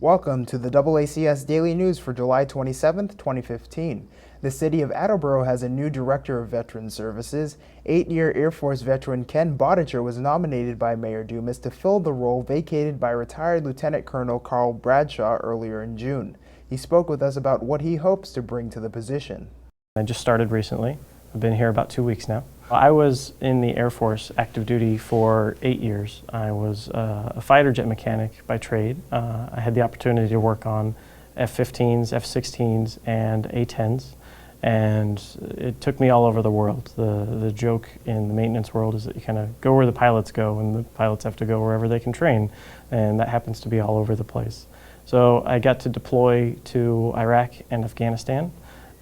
Welcome to the DoubleACS Daily News for July 27th, 2015. The City of Attleboro has a new Director of Veteran Services. 8-year Air Force veteran Ken Badertscher was nominated by Mayor Dumas to fill the role vacated by retired Lieutenant Colonel Bradshaw earlier in June. He spoke with us about what he hopes to bring to the position. I just started recently. I've been here about 2 weeks now. I was in the Air Force active duty for 8 years. I was a fighter jet mechanic by trade. I had the opportunity to work on F-15s, F-16s, and A-10s, and it took me all over the world. The joke in the maintenance world is that you kind of go where the pilots go, and the pilots have to go wherever they can train, and that happens to be all over the place. So I got to deploy to Iraq and Afghanistan,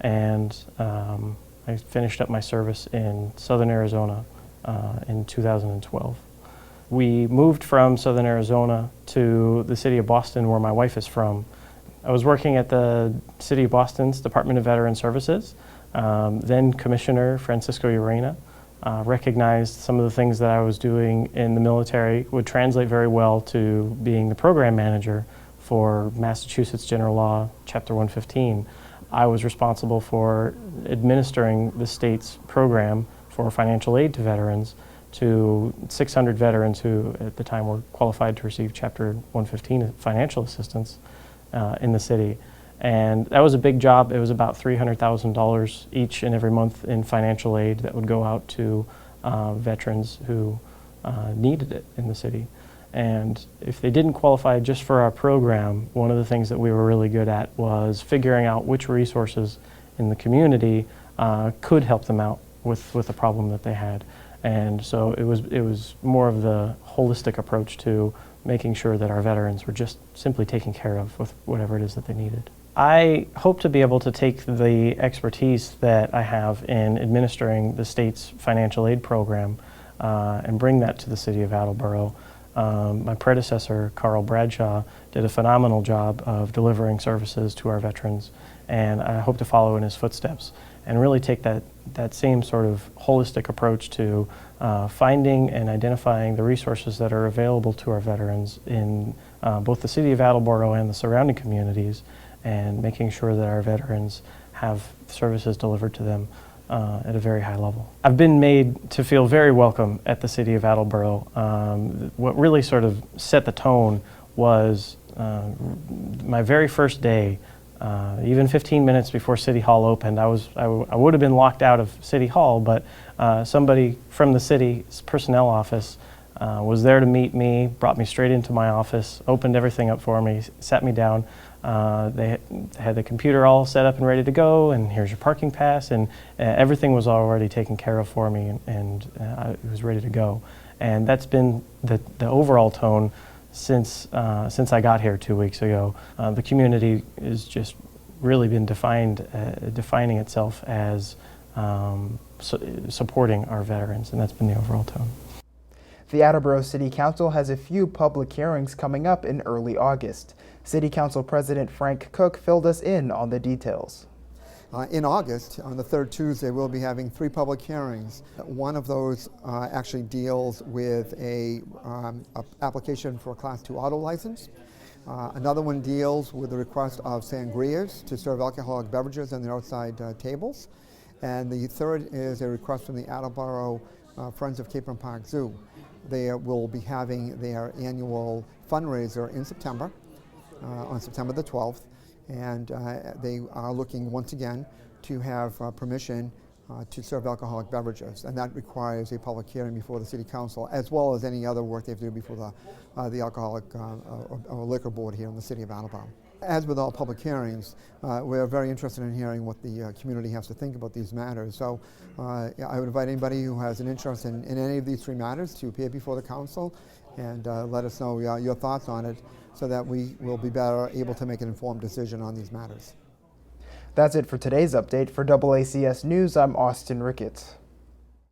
and I finished up my service in southern Arizona in 2012. We moved from southern Arizona to the city of Boston, where my wife is from. I was working at the City of Boston's Department of Veteran Services. Then Commissioner Francisco Urena recognized some of the things that I was doing in the military would translate very well to being the program manager for Massachusetts General Law, Chapter 115. I was responsible for administering the state's program for financial aid to veterans to 600 veterans who at the time were qualified to receive Chapter 115 financial assistance in the city. And that was a big job. It was about $300,000 each and every month in financial aid that would go out to veterans who needed it in the city. And if they didn't qualify just for our program, one of the things that we were really good at was figuring out which resources in the community could help them out with a problem that they had. And so it was more of the holistic approach to making sure that our veterans were just simply taken care of with whatever it is that they needed. I hope to be able to take the expertise that I have in administering the state's financial aid program and bring that to the City of Attleboro. My predecessor, Carl Bradshaw, did a phenomenal job of delivering services to our veterans, and I hope to follow in his footsteps and really take that same sort of holistic approach to finding and identifying the resources that are available to our veterans in both the City of Attleboro and the surrounding communities, and making sure that our veterans have services delivered to them at a very high level. I've been made to feel very welcome at the City of Attleboro. What really sort of set the tone was my very first day. Even 15 minutes before City Hall opened, I would have been locked out of City Hall, but somebody from the city's personnel office was there to meet me, brought me straight into my office, opened everything up for me, sat me down. They had the computer all set up and ready to go, and here's your parking pass, and everything was already taken care of for me, and it was ready to go. And that's been the overall tone since I got here 2 weeks ago. The community has just really been defining itself as supporting our veterans, and that's been the overall tone. The Attleboro City Council has a few public hearings coming up in early August. City Council President Frank Cook filled us in on the details. In August, on the third Tuesday, we'll be having 3 public hearings. One of those actually deals with a application for a Class 2 auto license. Another one deals with the request of sangrias to serve alcoholic beverages on the outside tables. And the third is a request from the Attleboro Friends of Capron Park Zoo. They will be having their annual fundraiser in September, on September the 12th, and they are looking once again to have permission to serve alcoholic beverages, and that requires a public hearing before the City Council, as well as any other work they have to do before the Alcoholic or Liquor Board here in the City of Attleboro. As with all public hearings, we're very interested in hearing what the community has to think about these matters. So I would invite anybody who has an interest in any of these 3 matters to appear before the council and let us know your thoughts on it, so that we will be better able to make an informed decision on these matters. That's it for today's update. For DoubleACS News, I'm Austin Ricketts.